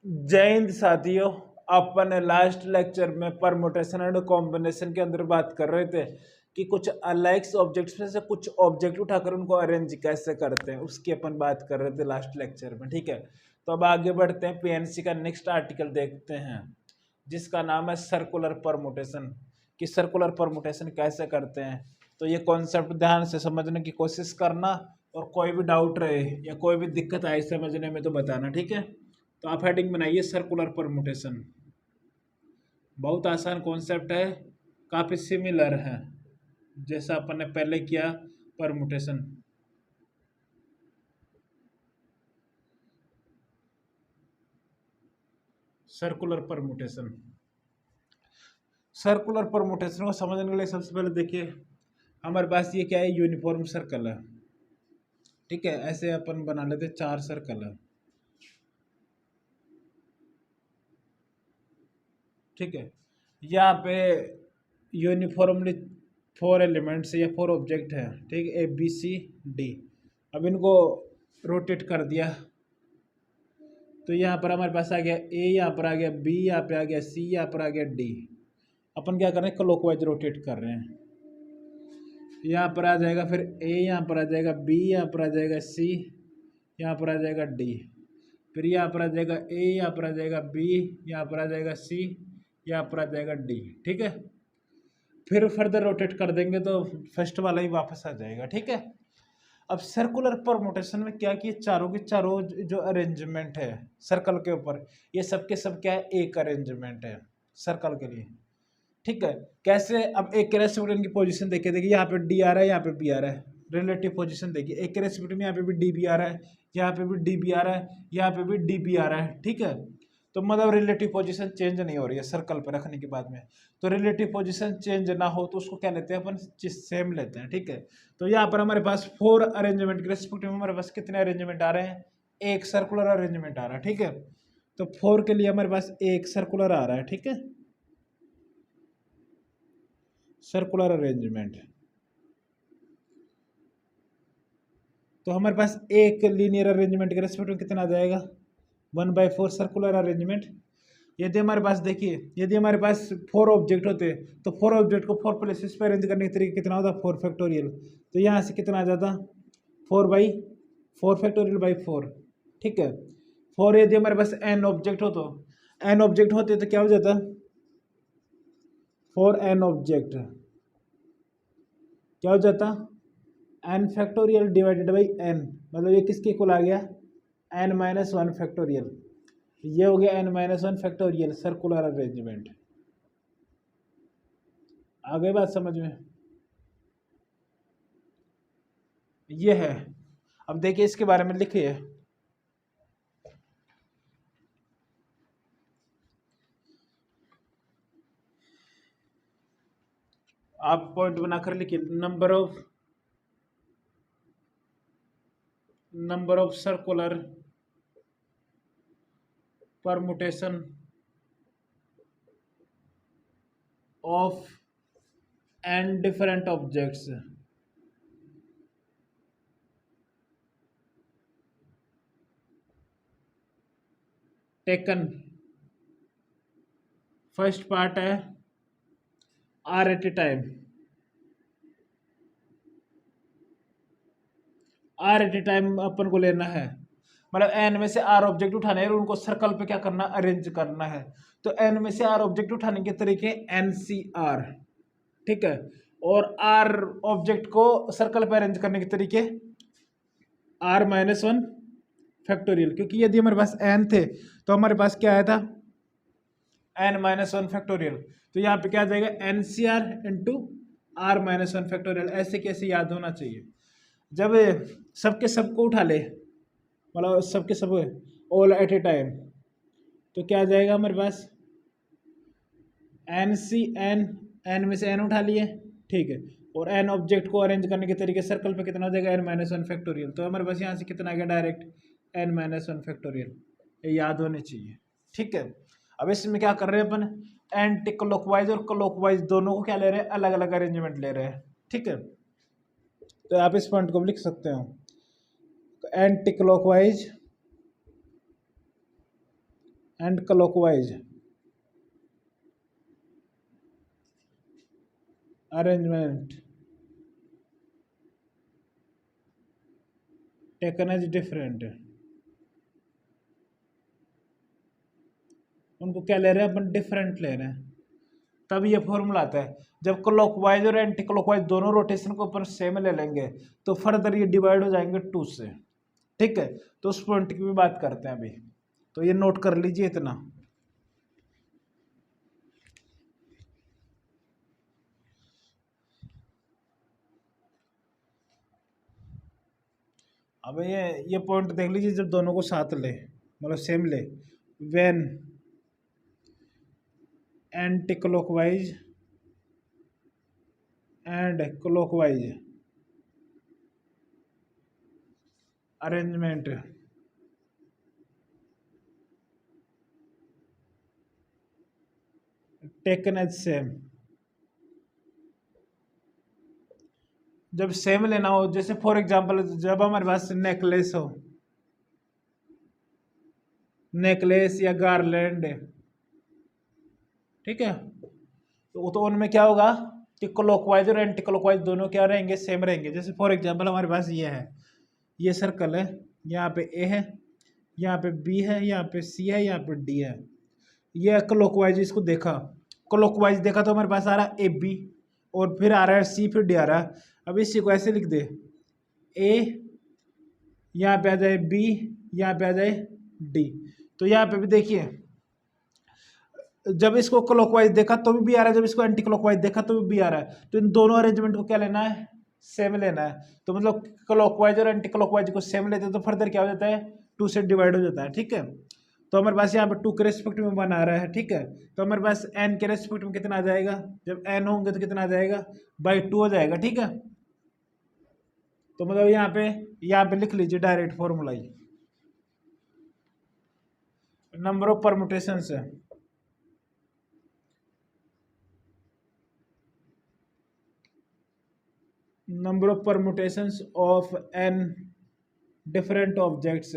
जय हिंद साथियों। अपन last lecture में परमुटेशन एंड कॉम्बिनेशन के अंदर बात कर रहे थे कि कुछ अलाइक्स ऑब्जेक्ट्स में से कुछ ऑब्जेक्ट उठाकर उनको अरेंज कैसे करते हैं, उसकी अपन बात कर रहे थे लास्ट लेक्चर में। ठीक है, तो अब आगे बढ़ते हैं, पीएनसी का नेक्स्ट आर्टिकल देखते हैं जिसका नाम है सर्कुलर परमुटेशन। कि सर्कुलर परमुटेशन कैसे करते हैं, तो ये कॉन्सेप्ट ध्यान से समझने की कोशिश करना, और कोई भी डाउट रहे या कोई भी दिक्कत आए समझने में तो बताना। ठीक है, तो आप हेडिंग बनाइए सर्कुलर परमुटेशन। बहुत आसान कॉन्सेप्ट है, काफ़ी सिमिलर है जैसा अपन ने पहले किया permutation. Circular permutation, circular permutation को समझने के लिए सबसे पहले देखिए हमारे पास ये क्या है, यूनिफॉर्म सर्कल है। ठीक है, ऐसे अपन बना लेते 4 सर्कल है। ठीक है, यहाँ पे यूनिफॉर्मली 4 एलिमेंट्स या 4 ऑब्जेक्ट है। ठीक है, ABCD। अब इनको रोटेट कर दिया तो यहाँ पर हमारे पास आ गया A, यहाँ पर आ गया B, यहाँ पे आ गया C, यहाँ पर आ गया D। अपन क्या कर रहे हैं, क्लॉकवाइज रोटेट कर रहे हैं। यहाँ पर आ जाएगा फिर A, यहाँ पर आ जाएगा B, यहाँ पर आ जाएगा C, यहाँ पर आ जाएगा D। फिर यहाँ पर आ जाएगा A, यहाँ पर आ जाएगा B, यहाँ पर आ जाएगा C, यहाँ पर आ जाएगा D। ठीक है, फिर फर्दर रोटेट कर देंगे तो फर्स्ट वाला ही वापस आ जाएगा। ठीक है, अब सर्कुलर परमुटेशन में क्या कि चारों के चारों जो अरेंजमेंट है सर्कल के ऊपर, ये सब के सब क्या है, एक अरेंजमेंट है सर्कल के लिए। ठीक है, कैसे, अब एक के रेस्पेक्ट की पोजीशन देखिए यहाँ पे डी आ रहा है, यहाँ पे बी आ रहा है। रिलेटिव पोजीशन देखिए, एक के रेस्पेक्ट में यहाँ पे भी डी बी आ रहा है, यहाँ पे भी डी बी आ रहा है, यहाँ पे भी डी बी आ रहा है। ठीक है, तो मतलब रिलेटिव पोजीशन चेंज नहीं हो रही है सर्कल पर रखने के बाद में। तो रिलेटिव पोजीशन चेंज ना हो तो उसको क्या लेते हैं अपन, सेम लेते हैं। ठीक है, तो यहाँ पर हमारे पास 4 अरेंजमेंट के रेस्पेक्टिव में हमारे पास कितने अरेंजमेंट आ रहे हैं, एक सर्कुलर अरेंजमेंट आ रहा है। ठीक है, तो 4 के लिए हमारे पास एक सर्कुलर आ रहा है। ठीक है, सर्कुलर अरेंजमेंट। तो हमारे पास एक लीनियर अरेंजमेंट के रेस्पेक्ट में कितना आ जाएगा, 1/4 सर्कुलर अरेंजमेंट। यदि हमारे पास देखिए, यदि हमारे पास 4 ऑब्जेक्ट होते तो 4 ऑब्जेक्ट को 4 प्लेसेस पे अरेंज करने के तरीके कितना होता, 4 फैक्टोरियल। तो यहाँ से कितना आ जाता, 4/4 फैक्टोरियल बाई 4। ठीक है, 4 यदि हमारे पास n ऑब्जेक्ट हो तो n ऑब्जेक्ट होते तो क्या हो जाता, 4n ऑब्जेक्ट क्या हो जाता, n factorial divided by n। मतलब ये किसके इक्वल आ गया, n-1 फैक्टोरियल। ये हो गया n-1 फैक्टोरियल सर्कुलर अरेंजमेंट। आ गई बात समझ में, ये है। अब देखिए इसके बारे में लिखिए, आप पॉइंट बनाकर लिखिए, number of circular permutation of n different objects taken। First part है r at a time, r at a time अपन को लेना है। मतलब n में से r ऑब्जेक्ट उठाने हैं और उनको सर्कल पे क्या करना, अरेंज करना है। तो n में से r ऑब्जेक्ट उठाने के तरीके NCR। ठीक है, और r ऑब्जेक्ट को सर्कल पे अरेंज करने के तरीके r-1 फैक्टोरियल। क्योंकि यदि हमारे पास n थे तो हमारे पास क्या आया था, n-1 फैक्टोरियल। तो यहाँ पे क्या आ जाएगा, NCR इंटू r-1 फैक्टोरियल। ऐसे कैसे याद होना चाहिए, जब सबके सबको उठा ले, मतलब सबके सब ऑल एट ए टाइम, तो क्या आ जाएगा हमारे पास, n में से n उठा लिए। ठीक है, और n ऑब्जेक्ट को अरेंज करने के तरीके सर्कल पे कितना हो जाएगा, n-1 फैक्टोरियल। तो हमारे पास यहाँ से कितना आ गया, डायरेक्ट n-1 फैक्टोरियल। ये याद होने चाहिए। ठीक है, अब इसमें क्या कर रहे हैं अपन, एंटी क्लॉकवाइज और क्लॉकवाइज दोनों को क्या ले रहे हैं, अलग अलग अरेंजमेंट ले रहे हैं। ठीक है, तो आप इस पॉइंट को भी लिख सकते हो, anti clockwise and clockwise arrangement taken as different. उनको क्या ले रहे हैं अपन, डिफरेंट ले रहे हैं, तब ये फॉर्मूला आता है। जब क्लॉकवाइज और एंटी क्लॉकवाइज दोनों रोटेशन को अपन सेम ले लेंगे तो फर्दर ये डिवाइड हो जाएंगे 2 से। ठीक है, तो उस पॉइंट की भी बात करते हैं अभी, तो ये नोट कर लीजिए इतना। अब ये पॉइंट देख लीजिए, जब दोनों को साथ ले, मतलब सेम ले, when anti clockwise and clockwise arrangement taken as same. जब सेम लेना हो, जैसे फॉर एग्जांपल जब हमारे पास नेकलेस हो, नेकलेस या गारलैंड, ठीक है, तो उनमें क्या होगा कि क्लॉकवाइज और एंटी क्लॉकवाइज दोनों क्या रहेंगे, सेम रहेंगे। जैसे फॉर एग्जांपल हमारे पास ये है, ये सर्कल है, यहाँ पे ए है, यहाँ पे बी है, यहाँ पे सी है, यहाँ पे डी है। ये क्लॉकवाइज इसको देखा, क्लॉकवाइज देखा तो हमारे पास आ रहा है ए बी, और फिर आ रहा है सी, फिर डी आ रहा है। अब इसी को ऐसे लिख दे, ए यहाँ पे आ जाए बी, यहाँ पे आ जाए डी। तो यहाँ पे भी देखिए, जब इसको क्लॉकवाइज देखा तो भी आ रहा है, जब इसको एंटी क्लॉकवाइज देखा तो भी आ रहा है। तो इन दोनों अरेंजमेंट को क्या लेना है, सेम लेना है। तो मतलब क्लॉकवाइज और एंटी क्लॉकवाइज को सेम लेते हैं तो फर्दर क्या हो जाता है, 2 से डिवाइड हो जाता है। ठीक है, तो हमारे पास यहाँ पे 2 के रेस्पेक्ट में बना रहा है। ठीक है, तो हमारे पास n के रेस्पेक्ट में कितना आ जाएगा, जब n होंगे तो कितना आ जाएगा, बाई 2 हो जाएगा। ठीक है, तो मतलब यहाँ पे लिख लीजिए direct formula he, number of permutations है, number of permutations of n different objects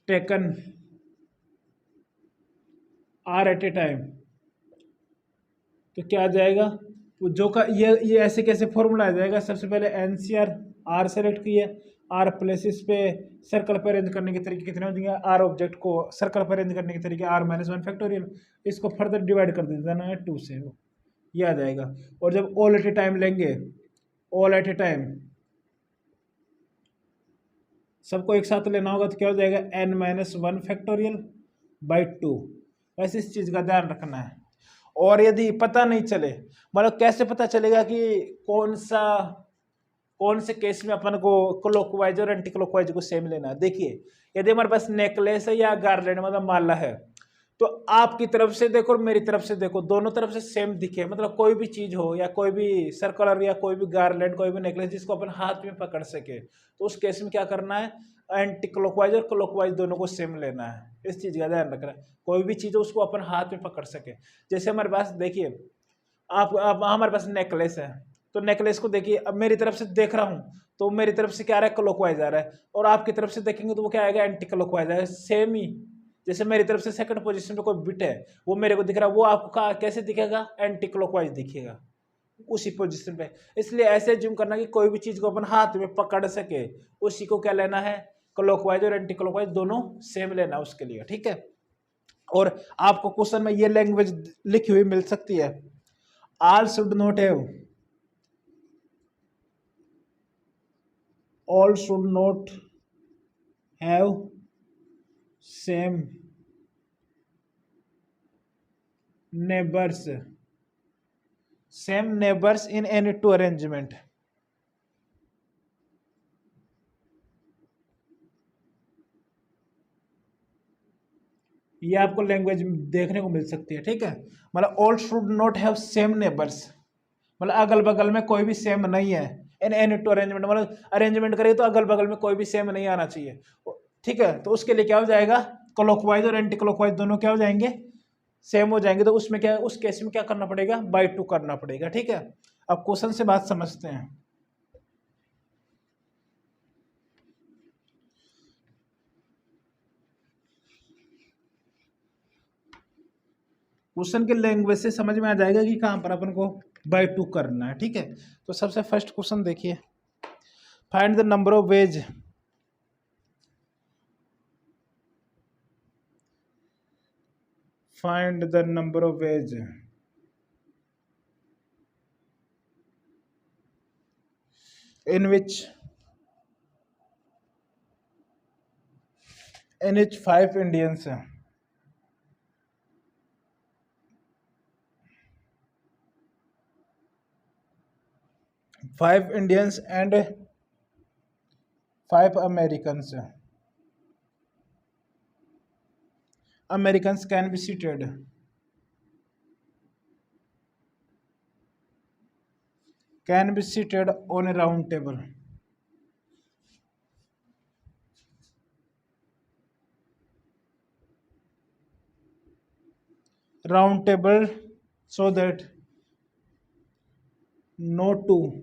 taken r at a time। तो क्या आ जाएगा, जो का ये ऐसे कैसे फॉर्मूला आ जाएगा, सबसे पहले एनसीआर आर सेलेक्ट किए, आर प्लेसेस पे सर्कल पर अरेंज करने के तरीके कितने हो जाएंगे, आर ऑब्जेक्ट को सर्कल पर अरेंज करने के तरीके r-1 फैक्टोरियल, इसको फर्दर डिवाइड कर देना है 2 से, ये आ जाएगा। और जब ऑल एट ए टाइम लेंगे, ऑल एट ए टाइम सबको एक साथ लेना होगा तो क्या हो जाएगा, n-1 फैक्टोरियल बाई 2। वैसे इस चीज़ का ध्यान रखना है। और यदि पता नहीं चले, मतलब कैसे पता चलेगा कि कौन से केस में अपन को क्लॉकवाइज और एंटी क्लॉकवाइज को सेम लेना है। देखिए, यदि हमारे पास नेकलेस है या गार्लैंड मतलब माला है, तो आपकी तरफ से देखो और मेरी तरफ से देखो, दोनों तरफ से सेम दिखे, मतलब कोई भी चीज हो या कोई भी सर्कुलर या कोई भी गार्लैंड, कोई भी नेकलेस जिसको अपन हाथ में पकड़ सके, तो उस केस में क्या करना है, एंटी क्लॉकवाइज और क्लॉकवाइज दोनों को सेम लेना है। इस चीज का ध्यान रखना है, कोई भी चीज हो उसको अपन हाथ में पकड़ सके। जैसे हमारे पास देखिए, आप हमारे पास नेकलेस है, तो नेकलेस को देखिए, अब मेरी तरफ से देख रहा हूँ तो मेरी तरफ से क्या आ रहा है, क्लॉकवाइज आ रहा है, और आपकी तरफ से देखेंगे तो वो क्या आएगा, एंटी क्लॉकवाइज आएगा। सेम ही जैसे मेरी तरफ से सेकंड पोजीशन पे कोई बिट है वो मेरे को दिख रहा है, वो आपका कैसे दिखेगा, एंटी क्लॉकवाइज दिखेगा उसी पोजीशन पे। इसलिए ऐसे ज्यूम करना कि कोई भी चीज को अपन हाथ में पकड़ सके, उसी को क्या लेना है, क्लॉकवाइज और एंटी क्लॉकवाइज दोनों सेम लेना उसके लिए। ठीक है, और आपको क्वेश्चन में ये लैंग्वेज लिखी हुई मिल सकती है, all should not have, all should not have same neighbors, same neighbors in any two arrangement। ये आपको लैंग्वेज देखने को मिल सकती है। ठीक है, मतलब all should not have same neighbours, मतलब अगल बगल में कोई भी सेम नहीं है। इन एनी टू अरेंजमेंट, मतलब अरेंजमेंट करें तो अगल बगल में कोई भी सेम नहीं आना चाहिए। ठीक है, तो उसके लिए क्या हो जाएगा, क्लॉकवाइज और एंटी क्लॉकवाइज दोनों क्या हो जाएंगे, सेम हो जाएंगे। तो उसमें क्या, उस केस में क्या करना पड़ेगा, बाई 2 करना पड़ेगा। ठीक है, अब क्वेश्चन से बात समझते हैं। क्वेश्चन के लैंग्वेज से समझ में आ जाएगा कि कहाँ पर अपन को बाय टू करना है। ठीक है, तो सबसे फर्स्ट क्वेश्चन देखिए, find the number of veg find the number of ways in which five Indians and five Americans can be seated on a round table. Round table so that no two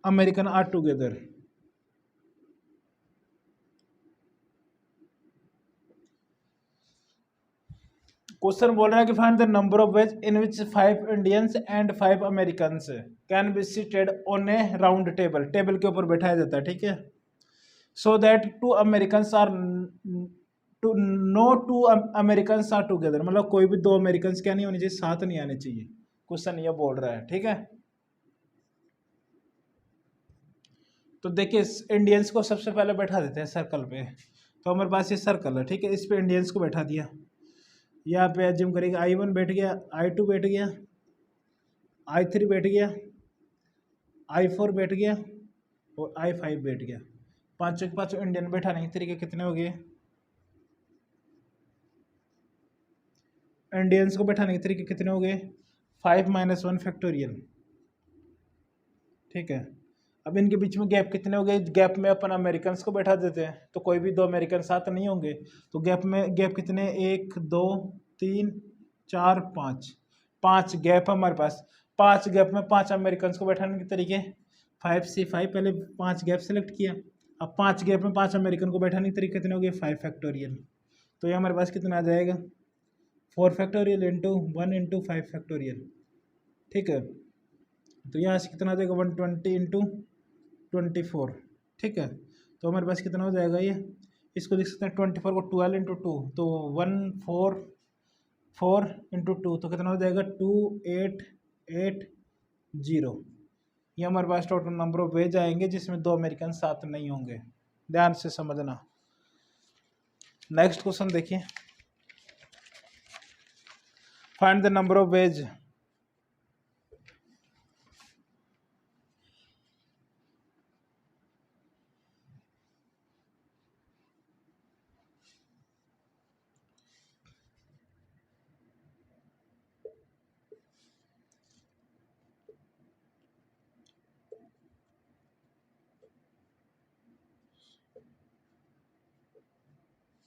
American are together. Question बोल रहा है कि find the number of ways in which five Indians and five Americans can be seated on a round table, table के ऊपर बैठाया जाता है। ठीक है, so that two Americans are to no two Americans are together, मतलब कोई भी दो अमेरिकन्स क्या नहीं होनी चाहिए, साथ नहीं आने चाहिए, क्वेश्चन ये बोल रहा है। ठीक है, तो देखिए इंडियंस को सबसे पहले बैठा देते हैं सर्कल पे, तो हमारे पास ये सर्कल है। ठीक है, इस पे इंडियंस को बैठा दिया, यहाँ पे एज्यूम करेंगे I1 बैठ गया, I2 बैठ गया, I3 बैठ गया, I4 बैठ गया और I5 बैठ गया। पांचों के पांचों इंडियन बैठाने के तरीके कितने हो गए, इंडियंस को बैठाने के तरीके कितने हो गए, 5 - 1 फैक्टोरियल। ठीक है, अब इनके बीच में गैप कितने हो गए, गैप में अपन अमेरिकन को बैठा देते हैं तो कोई भी दो अमेरिकन साथ नहीं होंगे, तो गैप कितने, 1 2 3 4 5, 5 गैप हमारे पास। 5 गैप में 5 अमेरिकन को बैठाने के तरीके 5C5, पहले 5 गैप सेलेक्ट किया, अब 5 गैप में 5 अमेरिकन को बैठाने के तरीके कितने हो गए, 5 फैक्टोरियल। तो ये हमारे पास कितना आ जाएगा, 4 फैक्टोरियल इंटू 1 इंटू 5 फैक्टोरियल। ठीक है, तो यहाँ से कितना आ जाएगा, 120 इंटू 24। ठीक है, तो हमारे पास कितना हो जाएगा, ये इसको लिख सकते हैं 24 को 12 इंटू 2, तो 144 इंटू 2, तो कितना हो जाएगा 2880। ये हमारे पास टोटल नंबर ऑफ वेज आएंगे जिसमें दो अमेरिकन साथ नहीं होंगे, ध्यान से समझना। नेक्स्ट क्वेश्चन देखिए, find the number of veg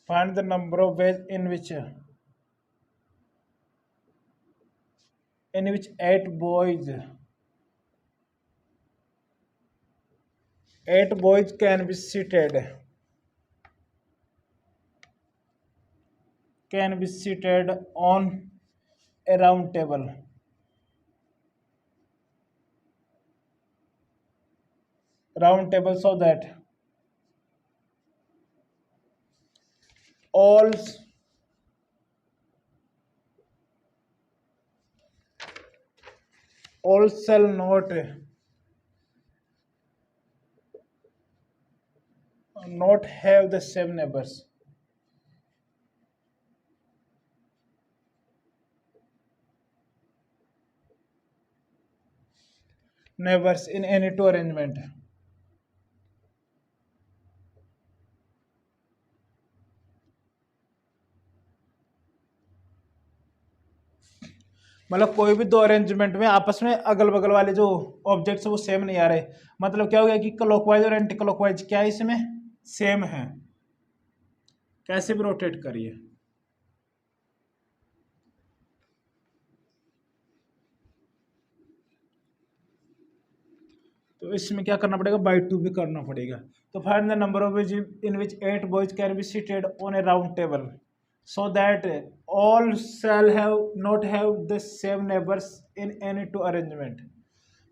find the number of ways in which 8 boys can be seated on a round table. So that all shall not have the same neighbors. In any two arrangement. मतलब कोई भी दो arrangement में आपस में अगल बगल वाले जो ऑब्जेक्ट्स है वो सेम नहीं आ रहे, मतलब क्या हो गया कि क्लॉकवाइज और एंटी क्लॉकवाइज क्या है इसमें सेम है, कैसे भी रोटेट करिए। तो तो इसमें क्या करना पड़ेगा, बाई 2 भी करना पड़ेगा। तो find the number of boys in which 8 boys can be seated on a round table so that all shall have not have the same neighbours in any two arrangement.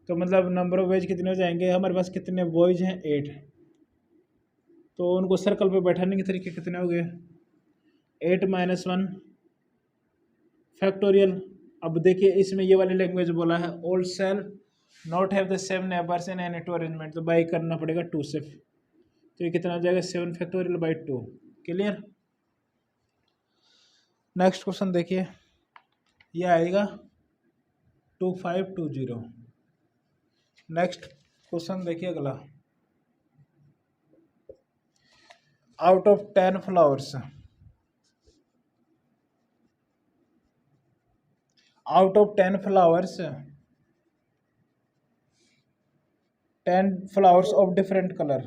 तो मतलब नंबर ऑफ बॉयज कितने हो जाएंगे, हमारे पास कितने boys हैं 8, तो उनको सर्कल पे बैठाने के तरीके कितने हो गए, 8 - 1 फैक्टोरियल। अब देखिए इसमें ये वाली लैंग्वेज बोला है, all shall not have the same neighbours in any two arrangement, तो बाई करना पड़ेगा 2 से। तो ये कितना हो जाएगा, 7 factorial by 2। Clear. Next question देखिए, ये आएगा 2520। नेक्स्ट क्वेश्चन देखिए अगला, out of 10 flowers, out of 10 flowers, 10 flowers of different color,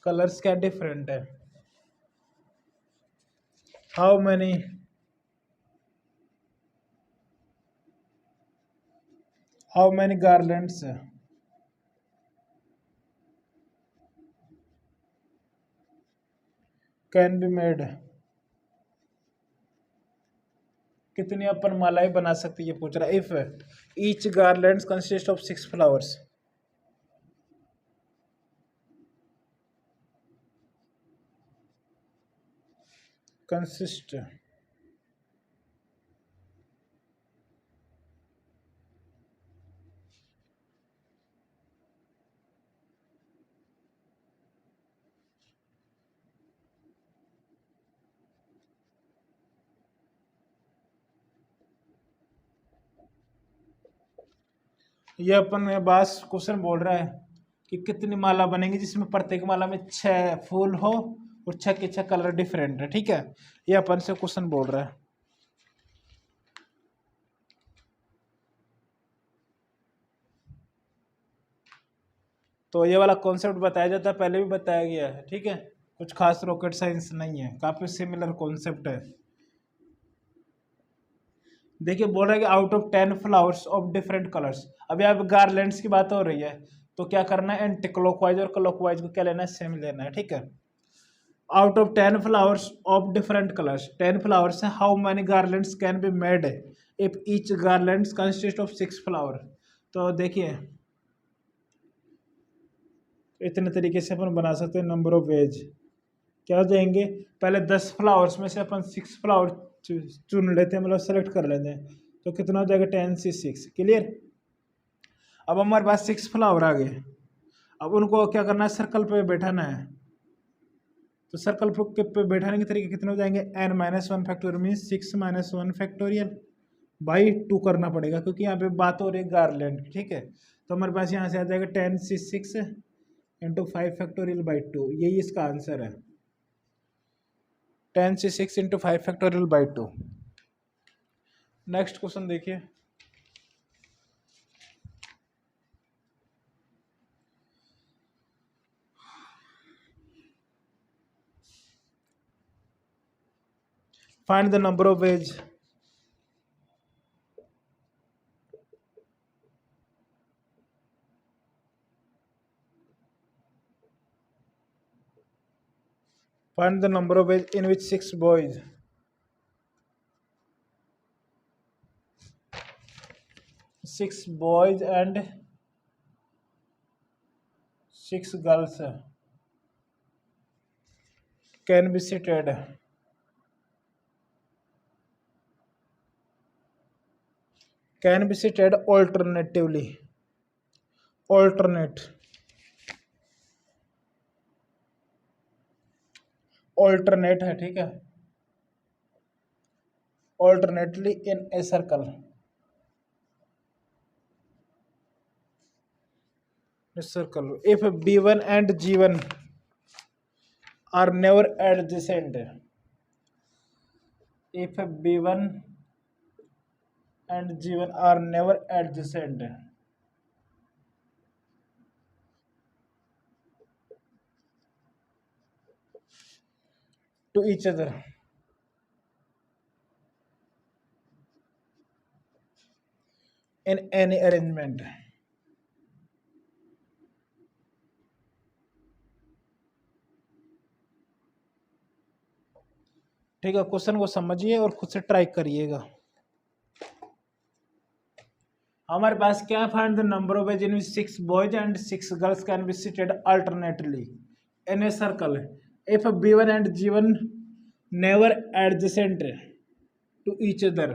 colours क्या डिफरेंट है, how many garlands can be made, कितनी अपन मालाएं बना सकते, ये पूछ रहा है। If each garland consist of 6 flowers, consist, ये अपन बास क्वेश्चन बोल रहा है कि कितनी माला बनेंगी जिसमें प्रत्येक माला में 6 फूल हो और 6 के 6 कलर डिफरेंट है। ठीक है, ये अपन से क्वेश्चन बोल रहा है। तो ये वाला कॉन्सेप्ट बताया जाता है, पहले भी बताया गया है। ठीक है, कुछ खास रॉकेट साइंस नहीं है, काफी सिमिलर कॉन्सेप्ट है। देखिए बोल रहा है कि out of 10 flowers of different colours, अभी आप गार्लैंड्स की बात हो रही है, तो क्या करना है, एंटी क्लॉकवाइज और क्लॉकवाइज को क्या लेना है, सेम लेना है। ठीक है, out of 10 flowers of different colours, 10 flowers है, how many garlands can be made if each garlands consist of 6 flower. तो देखिए इतने तरीके से अपन बना सकते हैं, नंबर ऑफ वेज क्या हो जाएंगे, पहले 10 फ्लावर्स में से अपन 6 फ्लावर चुन लेते हैं, मतलब सेलेक्ट कर लेते हैं, तो कितना हो जाएगा, 10 से 6। क्लियर। अब हमारे पास 6 फ्लावर आ गए, अब उनको क्या करना है, सर्कल पे बैठाना है। तो सर्कल पे बैठाने के तरीके कितने हो जाएंगे, n-1 factorial mean 6 - 1 factorial by 2 करना पड़ेगा, क्योंकि यहाँ पे बात हो रही है गार्लैंड। ठीक है, तो हमारे पास यहाँ से आ जाएगा 10 से 6 इंटू 5 फैक्टोरियल बाई 2, यही इसका आंसर है, 10 से 6 into 5 factorial by 2। Next question देखिए, find the number of ways, find the number of ways in which 6 boys, 6 boys and 6 girls can be seated, can be seated alternatively, alternate, alternate है। ठीक है, alternately in a circle, circle if b1 and g1 are never adjacent, if b1 and g1 are never adjacent to each other, in any arrangement. ठीक है, question को समझिए और खुद से ट्राई करिएगा। हमारे पास क्या, find the number of ways in which 6 boys and 6 girls can be seated alternately in a circle if B1 and G1 never adjacent to each other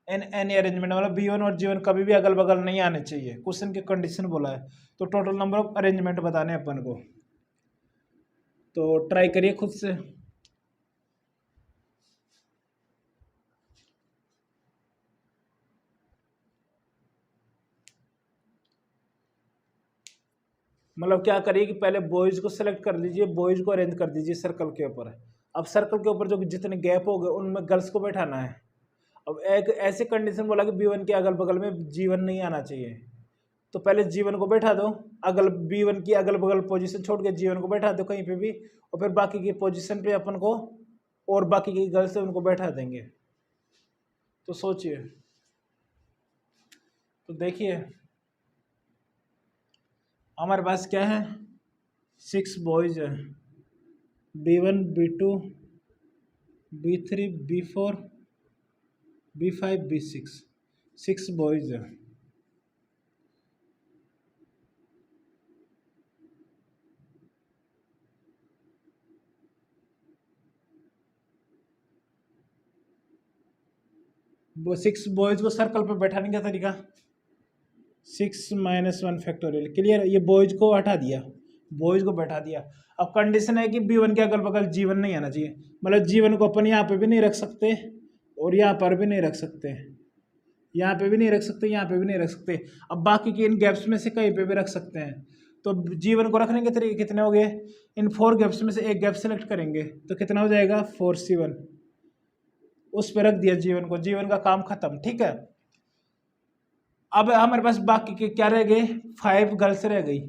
in any arrangement. मतलब B1 और G1 कभी भी अगल बगल नहीं आने चाहिए। Question की कंडीशन बोला है, तो टोटल नंबर ऑफ अरेंजमेंट बताने अपन को, तो ट्राई करिए खुद से। मतलब क्या करिए कि पहले बॉयज को सेलेक्ट कर लीजिए, बॉयज को अरेंज कर दीजिए सर्कल के ऊपर। अब सर्कल के ऊपर जो जितने गैप हो गए उनमें गर्ल्स को बैठाना है। अब एक ऐसे कंडीशन बोला कि B1 के अगल बगल में G1 नहीं आना चाहिए, तो पहले G1 को बैठा दो, अगल B1 की अगल बगल पोजीशन छोड़ के G1 को बैठा दो कहीं पे भी, और फिर बाकी की पोजीशन पे अपन को और बाकी की गर्ल्स है उनको बैठा देंगे। तो सोचिए, तो देखिए हमारे पास क्या है, 6 बॉयज है, B1 B2 B3 B4 B5 B6, 6 boys है। वो 6 बॉयज को सर्कल पे बैठाने का तरीका 6 - 1 फैक्टोरियल। क्लियर, ये बॉयज को हटा दिया, बॉयज को बैठा दिया। अब कंडीशन है कि B1 के अगल बगल G1 नहीं आना चाहिए, मतलब G1 को अपन यहाँ पे भी नहीं रख सकते और यहाँ पर भी नहीं रख सकते, यहाँ पे भी नहीं रख सकते, यहाँ पे भी नहीं रख सकते। अब बाकी के इन गैप्स में से कहीं पे भी रख सकते हैं। तो G1 को रखने के तरीके कितने हो गए, इन 4 गैप्स में से एक गैप सेलेक्ट करेंगे तो कितना हो जाएगा 4C1, उस पर रख दिया G1 को, G1 का काम खत्म। ठीक है, अब हमारे पास बाकी के क्या रह गए, 5 गर्ल्स रह गई,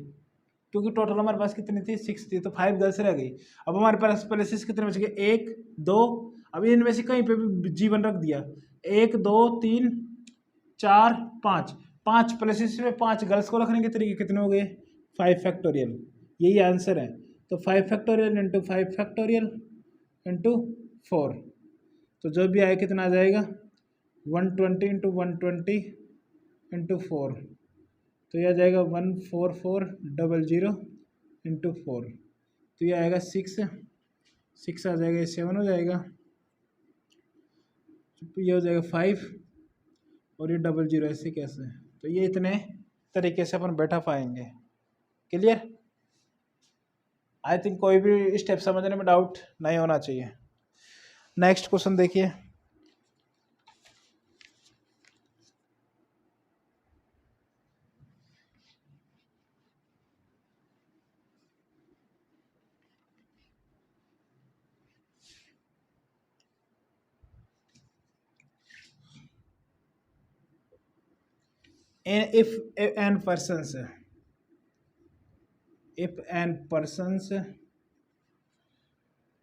क्योंकि टोटल हमारे पास कितनी थी 6 थी, तो 5 गर्ल्स रह गई। अब हमारे पास प्लेसेस कितने बच गए, 1 2, अब इनमें से कहीं पे भी G1 रख दिया, 1 2 3 4 5, 5 प्लेसेस में 5 गर्ल्स को रखने के तरीके कितने हो गए 5 फैक्टोरियल, यही आंसर है। तो 5 फैक्टोरियल इंटू 5 फैक्टोरियल इंटू 4, तो जो भी आए कितना आ जाएगा 120 इंटू 120 इंटू 4, तो यह आ जाएगा 14400 इंटू 4, तो यह आएगा 6 आ जाएगा, 7 हो जाएगा, ये हो जाएगा 5 और ये 00, ऐसे कैसे, तो ये इतने तरीके से अपन बैठा पाएंगे। क्लियर, आई थिंक कोई भी स्टेप समझने में डाउट नहीं होना चाहिए। नेक्स्ट क्वेश्चन देखिए, if n persons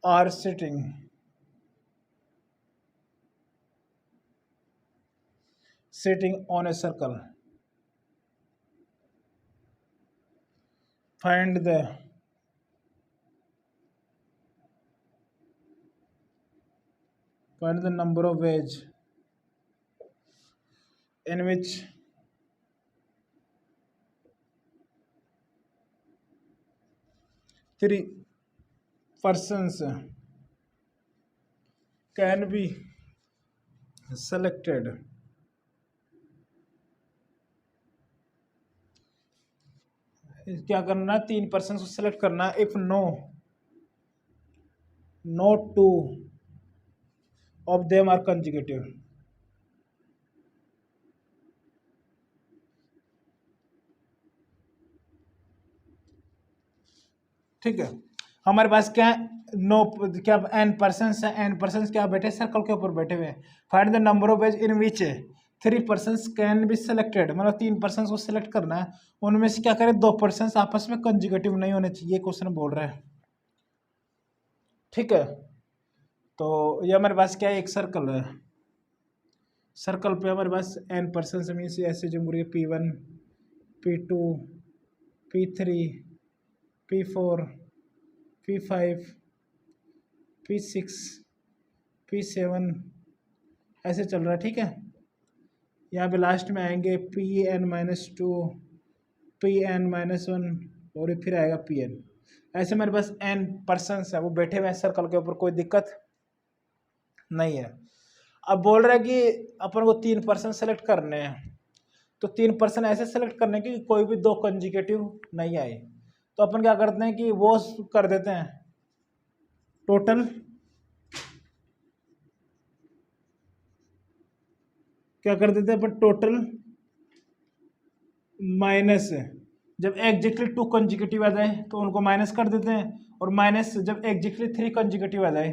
are sitting on a circle, find the number of ways in which 3 persons can be selected क्या करना है, 3 पर्सन को सेलेक्ट करना है, if no 2 of them are consecutive. ठीक है, हमारे पास क्या है, नो क्या n पर्सन्स है, n पर्सन्स क्या बैठे सर्कल के ऊपर बैठे हुए हैं। Find the number of ways in which 3 persons can be selected, मतलब 3 पर्सन्स को सिलेक्ट करना है, उनमें से क्या करें 2 पर्सन्स आपस में कंजुगेटिव नहीं होने चाहिए, क्वेश्चन बोल रहा है। ठीक है, तो ये हमारे पास क्या है, एक सर्कल है, सर्कल पे हमारे पास n पर्सन मीन्स ऐसे जम करेंगे P1 P2 P3 P4 P5 P6 P7 ऐसे चल रहा है, ठीक है। यहाँ पे लास्ट में आएंगे Pn-2 Pn-1 और फिर आएगा Pn। ऐसे मेरे पास n पर्सन्स है वो बैठे हुए हैं सर्कल के ऊपर, कोई दिक्कत नहीं है। अब बोल रहा है कि अपन को 3 पर्सन सेलेक्ट करने हैं, तो 3 पर्सन ऐसे सेलेक्ट करने की कोई भी 2 कंजिकेटिव नहीं आए, तो अपन क्या करते हैं कि वो कर देते हैं टोटल, क्या कर देते हैं अपन टोटल माइनस, जब एग्जैक्टली 2 कंजिकेटिव आ जाए तो उनको माइनस कर देते हैं, और माइनस जब एग्जैक्टली 3 कंजिकेटिव आ जाए,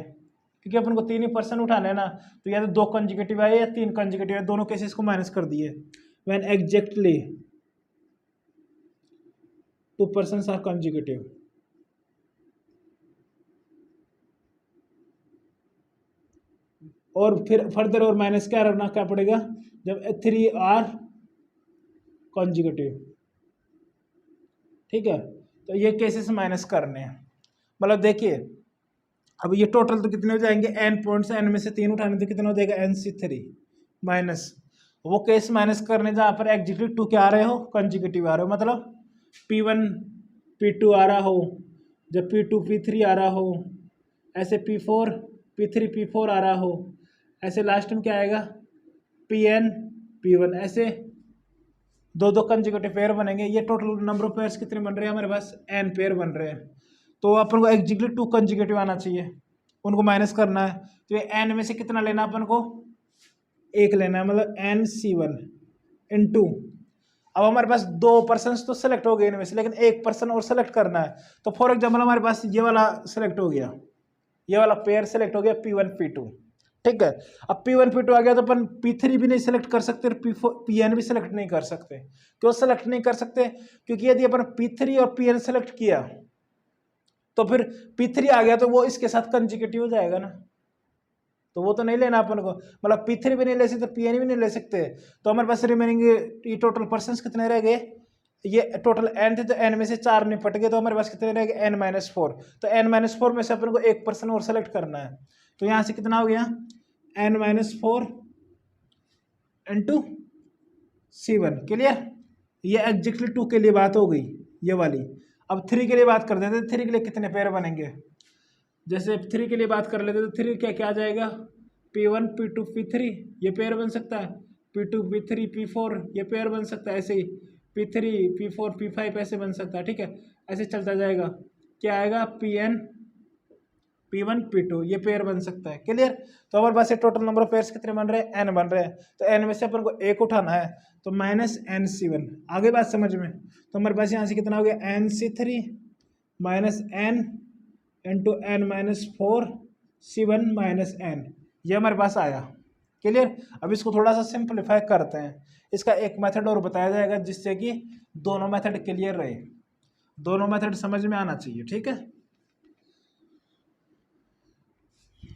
क्योंकि अपन को 3 ही पर्सन उठाना है ना, तो या तो 2 कंजिकेटिव आए या 3 कंजिकेटिव आए, दोनों केसेस को माइनस कर दिए। When exactly 2 persons are consecutive, और फिर फर्दर और माइनस क्या रखना क्या पड़ेगा, जब 3 आर कंजिकेटिव, ठीक है। तो ये केसेस माइनस करने हैं, मतलब देखिए अब ये टोटल तो कितने हो जाएंगे, n पॉइंट्स, n में से 3 उठाने तो कितना हो जाएगा NC3 माइनस वो केस माइनस करने जहाँ पर एग्जैक्टली 2 क्या आ रहे हो, कंजिकेटिव आ रहे हो, मतलब P1 P2 आ रहा हो, जब P2 P3 आ रहा हो, ऐसे P4 P3 P4 आ रहा हो, ऐसे लास्ट में क्या आएगा Pn P1, ऐसे 2 कंजिकेटिव पेयर बनेंगे। ये टोटल नंबर ऑफ पेयर्स कितने बन रहे हैं हमारे पास, n पेयर बन रहे हैं। तो अपन को एग्जैक्टली 2 कंजिकेटिव आना चाहिए, उनको माइनस करना है, तो ये n में से कितना लेना अपन को, 1 लेना है, मतलब NC1 इंटू, अब हमारे पास 2 पर्सन तो सेलेक्ट हो गए इनमें से, लेकिन 1 पर्सन और सेलेक्ट करना है, तो फॉर एग्जाम्पल हमारे पास ये वाला सेलेक्ट हो गया, ये वाला पेयर सेलेक्ट हो गया P1 P2, ठीक है। अब P1 P2 आ गया तो अपन P3 भी नहीं सेलेक्ट कर सकते, Pn भी सेलेक्ट नहीं कर सकते। क्यों सेलेक्ट नहीं कर सकते, क्योंकि यदि अपन P3 और Pn सेलेक्ट किया तो फिर P3 आ गया तो वो इसके साथ कंजिकेटिव हो जाएगा ना, तो वो तो नहीं लेना अपन को, मतलब P3 भी नहीं ले सकते, Pn भी नहीं ले सकते। तो हमारे पास रिमेनिंग ये टोटल पर्सन कितने रह गए, ये टोटल n थे तो n में से 4 निपट गए, तो हमारे पास कितने रह गए n-4, तो n-4 में से अपन को 1 पर्सन और सेलेक्ट करना है, तो यहाँ से कितना हो गया n-4 इंटू C1, क्लियर। ये एग्जैक्टली 2 के लिए बात हो गई ये वाली। अब 3 के लिए बात कर देते, 3 के लिए कितने पेयर बनेंगे, जैसे 3 के लिए बात कर लेते तो 3 क्या क्या आ जाएगा, P1 P2 P3 ये पेयर बन सकता है, P2 P3 P4 ये पेयर बन सकता है, ऐसे ही P3 P4 P5 ऐसे बन सकता है, ठीक है। ऐसे चलता जाएगा, क्या आएगा Pn P1 P2 ये पेयर बन सकता है, क्लियर। तो हमारे पास ये टोटल नंबर ऑफ पेयर्स कितने बन रहे हैं, n बन रहे हैं, तो n में से अपन को 1 उठाना है, तो माइनस NC1, आगे बात समझ में। तो हमारे पास यहाँ से कितना हो गया NC3 minus n into n-4 C1 minus n, ये हमारे पास आया, क्लियर। अब इसको थोड़ा सा सिंप्लीफाई करते हैं, इसका एक मेथड और बताया जाएगा जिससे कि दोनों मेथड क्लियर रहे, दोनों मेथड समझ में आना चाहिए, ठीक है,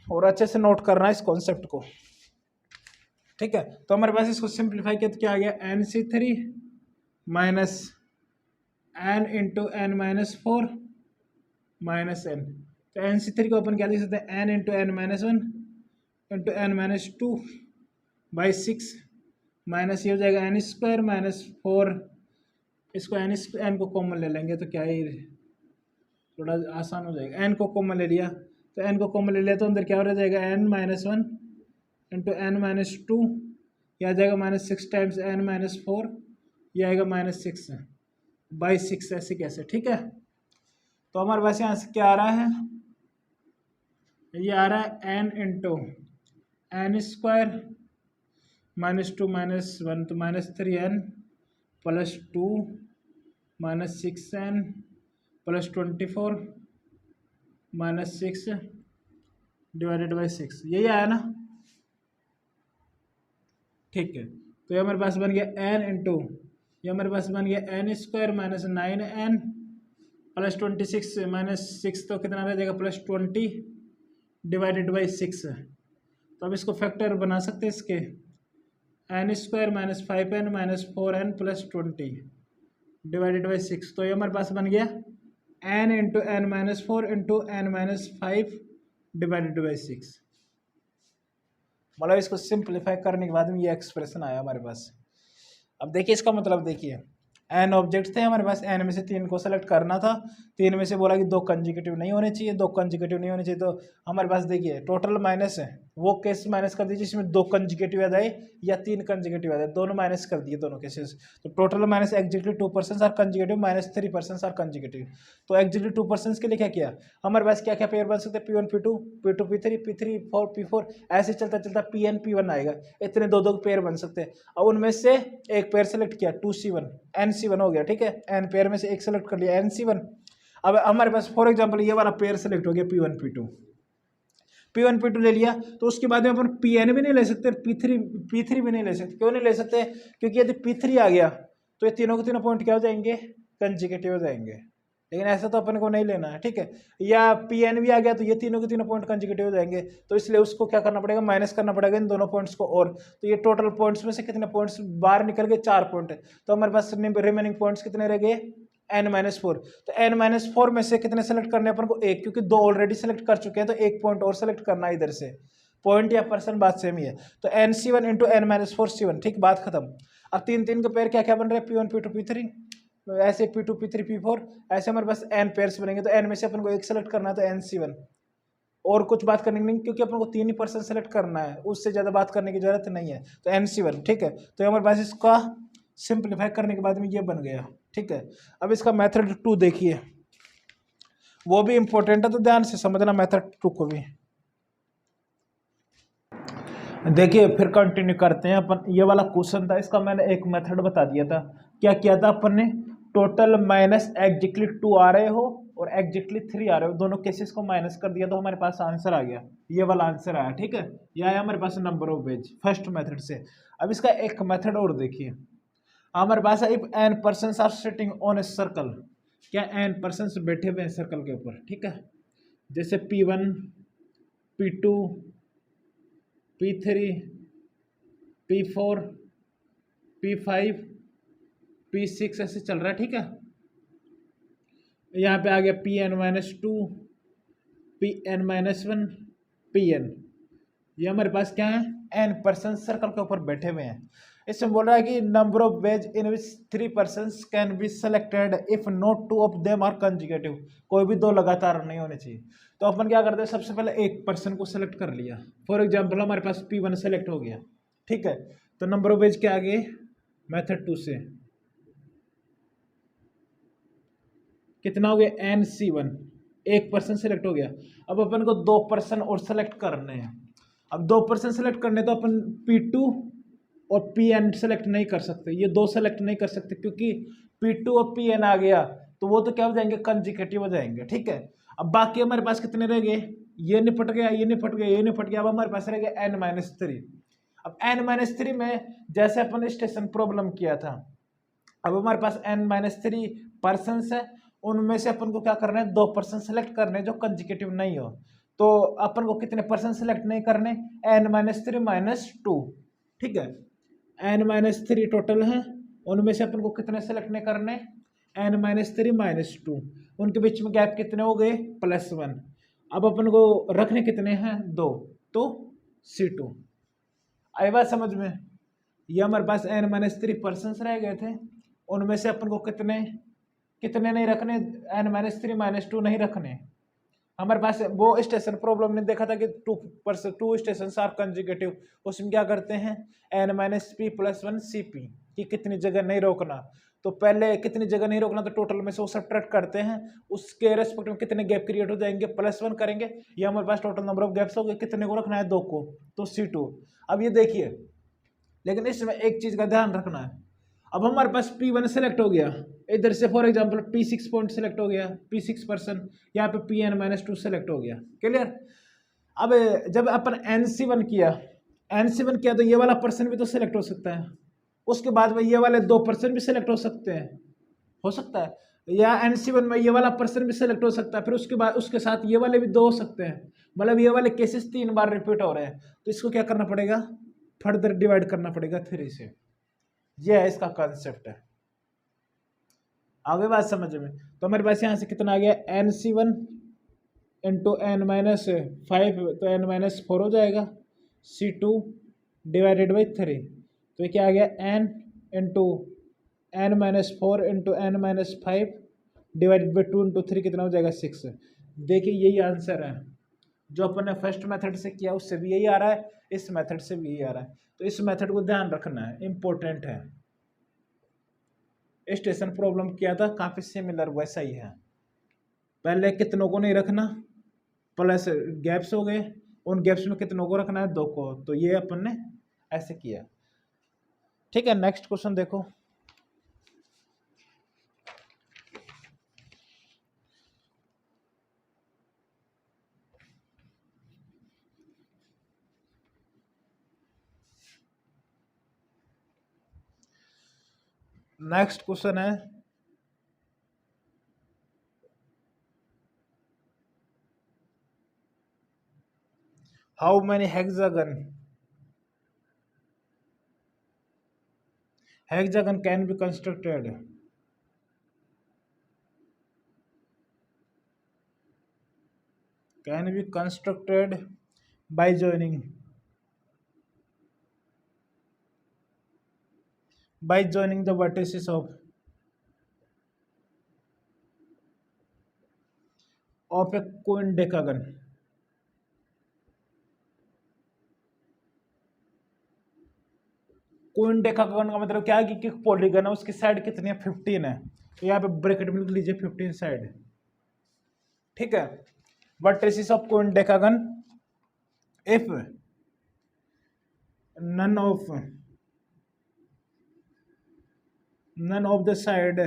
और अच्छे से नोट करना है इस कॉन्सेप्ट को, ठीक है। तो हमारे पास इसको सिंप्लीफाई किया तो क्या आ गया NC3 minus n into n-4 minus n, तो NC3 को अपन क्या लिख सकते हैं n into n-1 into n-2 by 6 minus ये हो जाएगा n² माइनस 4, इसको n को कॉमन ले लेंगे तो क्या ही थोड़ा आसान हो जाएगा, n को कॉमन ले लिया, तो n को कॉमन ले लिया तो अंदर क्या हो जाएगा n-1 इंटू n-2, यह आ जाएगा -6 टाइम्स n-4, यह आएगा -6 बाई 6, ऐसे कैसे, ठीक है। तो हमारे पास यहाँ से क्या आ रहा है, ये आ रहा है n इंटू n² -2 -1 तो -3n plus 2 -6n plus 24 -6 divided by 6, यही आया ना, ठीक है। तो ये हमारे पास बन गया n इंटू, ये हमारे पास बन गया n² minus 9n plus 26 minus 6 तो कितना रह जाएगा +20 डिवाइडेड बाई 6, तो अब इसको फैक्टर बना सकते हैं इसके, n square minus 5n minus 4n plus 20 divided by 6। तो ये हमारे पास बन गया n into n minus 4 into n minus 5 divided by 6। मतलब इसको सिंप्लीफाई करने के बाद में ये एक्सप्रेशन आया हमारे पास। अब देखिए इसका मतलब देखिए एन ऑब्जेक्ट थे हमारे पास, एन में से 3 को सेलेक्ट करना था, 3 में से बोला कि 2 कंजिक्यूटिव नहीं होने चाहिए, 2 कंजिक्यूटिव नहीं होने चाहिए। तो हमारे पास देखिए टोटल माइनस है, वो केस माइनस कर दीजिए जिसमें 2 कंजिक्यूटिव आ जाए या 3 कंजिक्यूटिव आ जाए, दोनों माइनस कर दिए दोनों केसेस। तो total minus exactly 2% are consecutive minus 3% are consecutive. तो एग्जैक्टली 2% के लिए क्या किया हमारे पास, क्या क्या पेयर बन सकते हैं, P1 P2 P2 P3 P3 4 P4 ऐसे चलता चलता Pn P1 आएगा, इतने दो पेयर बन सकते हैं। अब उनमें से एक पेयर सेलेक्ट किया 2C1 NC1 हो गया, ठीक है, एन पेयर में से एक सेलेक्ट कर लिया NC1। अब हमारे पास फॉर एग्जांपल ये वाला पेयर सेलेक्ट हो गया P1 P2 ले लिया, तो उसके बाद में अपन Pn भी नहीं ले सकते, P3 भी नहीं ले सकते। क्यों नहीं ले सकते, क्योंकि यदि P3 आ गया तो ये तीनों के तीनों पॉइंट क्या हो जाएंगे, कंजिक्यूटिव हो जाएंगे, लेकिन ऐसा तो अपन को नहीं लेना है, ठीक है। या Pn भी आ गया तो ये तीनों के तीनों पॉइंट कंजिक्यूटिव हो जाएंगे, तो इसलिए उसको क्या करना पड़ेगा, माइनस करना पड़ेगा इन दोनों पॉइंट्स को। और तो ये टोटल पॉइंट्स में से कितने पॉइंट्स बाहर निकल गए, 4 पॉइंट है, तो हमारे पास रिमेनिंग पॉइंट्स कितने रह गए, n-4। तो n-4 में से कितने सेलेक्ट करने अपन को, एक, क्योंकि 2 ऑलरेडी सेलेक्ट कर चुके हैं, तो एक पॉइंट और सेलेक्ट करना है इधर से। पॉइंट या पर्सन बात सेम ही है, तो NC1 इंटू n-4 C1, ठीक, बात खत्म। अब 3 के पेयर क्या क्या बन रहे हैं, P1 P2 P3, ऐसे P2 P3 P4, ऐसे हमारे पास n पेयर्स बनेंगे। तो n में से अपन को एक सेलेक्ट करना है, तो NC1, और कुछ बात करनी नहीं, क्योंकि अपन को 3% सेलेक्ट करना है, उससे ज़्यादा बात करने की जरूरत नहीं है, तो NC1, ठीक है। तो हमारे पास इसका सिंप्लीफाई करने के बाद में ये बन गया, ठीक है। अब इसका मेथड 2 देखिए, वो भी इंपॉर्टेंट है, तो ध्यान से समझना मेथड 2 को भी। देखिए फिर कंटिन्यू करते हैं अपन, ये वाला क्वेश्चन था, इसका मैंने एक मेथड बता दिया था। क्या किया था अपन ने, टोटल माइनस एग्जैक्टली 2 आ रहे हो और एग्जैक्टली 3 आ रहे हो, दोनों केसेस को माइनस कर दिया, तो हमारे पास आंसर आ गया, ये वाला आंसर आया, ठीक है। ये आया हमारे पास number of ways first method से। अब इसका एक मेथड और देखिए, हमारे पास है if n persons are sitting on a circle, क्या n पर्सन्स बैठे हुए हैं सर्कल के ऊपर, ठीक है, जैसे P1 P2 P3 P4 P5 P6 ऐसे चल रहा है, ठीक है। यहाँ पे आ गया Pn-2 Pn-1 Pn, ये हमारे पास क्या है, n पर्सन सर्कल के ऊपर बैठे हुए हैं। इसमें बोल रहा है कि number of ways in which 3 persons can be selected if not 2 of them are consecutive, कोई भी 2 लगातार नहीं होने चाहिए। तो अपन क्या करते हैं, सबसे पहले एक पर्सन को सेलेक्ट कर लिया, फॉर एग्जाम्पल हमारे पास P1 सेलेक्ट हो गया, ठीक है। तो नंबर ऑफ वेज क्या आ गए, मेथड 2 से कितना हो गया, NC1, एक पर्सन सेलेक्ट हो गया। अब अपन को 2 पर्सन और सेलेक्ट करने हैं। अब 2 पर्सन सेलेक्ट करने, तो अपन P2 और Pn सेलेक्ट नहीं कर सकते, ये 2 सेलेक्ट नहीं कर सकते, क्योंकि P2 और Pn आ गया तो वो तो क्या हो जाएंगे, कंजिक्यूटिव हो जाएंगे, ठीक है। अब बाकी हमारे पास कितने रह गए, ये निपट गया, ये निपट गया, ये निपट गया, अब हमारे पास रह गया n-3। अब n-3 में जैसे अपन स्टेशन प्रॉब्लम किया था, अब हमारे पास n-3 पर्सन है, उनमें से अपन को क्या करना है, 2 पर्सन सेलेक्ट करने जो कंजिक्यूटिव नहीं हो। तो अपन को कितने पर्सन सेलेक्ट नहीं करने, n-3 - 2, ठीक है, n-3 टोटल है, उनमें से अपन को कितने सेलेक्ट नहीं करने, n-3 - 2, उनके बीच में गैप कितने हो गए, +1। अब अपन को रखने कितने हैं, 2, तो C2। आई बात समझ में, ये हमारे पास n-3 पर्सन रह गए थे, उनमें से अपन को कितने नहीं रखने, n-3 - 2 नहीं रखने। हमारे पास वो स्टेशन प्रॉब्लम ने देखा था कि 2 स्टेशन आर कंजिक्यूटिव, उसमें क्या करते हैं, n-p + 1 CP की कितनी जगह नहीं रोकना। तो पहले कितनी जगह नहीं रोकना, तो टोटल में से वो सब्ट्रैक्ट करते हैं, उसके रेस्पेक्ट में कितने गैप क्रिएट हो जाएंगे, +1 करेंगे। ये हमारे पास टोटल नंबर ऑफ गैप्स हो गए, कितने को रखना है, 2 को, तो C2। अब ये देखिए, लेकिन इसमें एक चीज का ध्यान रखना है, अब हमारे पास P1 सेलेक्ट हो गया, इधर से for example P6 point select हो गया, P6 पर्सन, यहाँ पे Pn-2 सेलेक्ट हो गया, क्लियर। अब जब अपन NC1 किया तो ये वाला पर्सन भी तो सेलेक्ट हो सकता है, उसके बाद में ये वाले 2 पर्सन भी सेलेक्ट हो सकते हैं, हो सकता है, या NC1 में ये वाला पर्सन भी सेलेक्ट हो सकता है, फिर उसके बाद उसके साथ ये वाले भी 2 हो सकते हैं, मतलब ये वाले केसेस 3 बार रिपीट हो रहे हैं। तो इसको क्या करना पड़ेगा, फर्दर डिवाइड करना पड़ेगा 3 से। ये है इसका कॉन्सेप्ट है। आगे बात समझ में। तो हमारे पास यहाँ से कितना आ गया, NC1 इंटू n-5, तो n-4 हो जाएगा। C2 डिवाइडेड बाई 3, तो ये क्या आ गया, n into n-4 into n-5 divided by 2 into 3 कितना हो जाएगा, 6। देखिए यही आंसर है जो अपन ने फर्स्ट मेथड से किया, उससे भी यही आ रहा है, इस मेथड से भी यही आ रहा है। तो इस मेथड को ध्यान रखना है, इम्पोर्टेंट है। स्टेशन प्रॉब्लम किया था, काफी सिमिलर वैसा ही है। पहले कितनों को नहीं रखना, प्लस गैप्स हो गए, उन गैप्स में कितनों को रखना है, 2 को। तो ये अपन ने ऐसे किया। ठीक है, नेक्स्ट क्वेश्चन देखो। नेक्स्ट क्वेश्चन है, how many hexagon can be constructed? Can be constructed by joining the vertices of a coendecagon. कोइनडेकागन का मतलब क्या है कि पॉलीगन है, उसकी साइड कितनी है, 15 है। तो यहाँ पे ब्रैकेट में लिख लीजिए 15 साइड। ठीक है, vertices of coendecagon if none of the side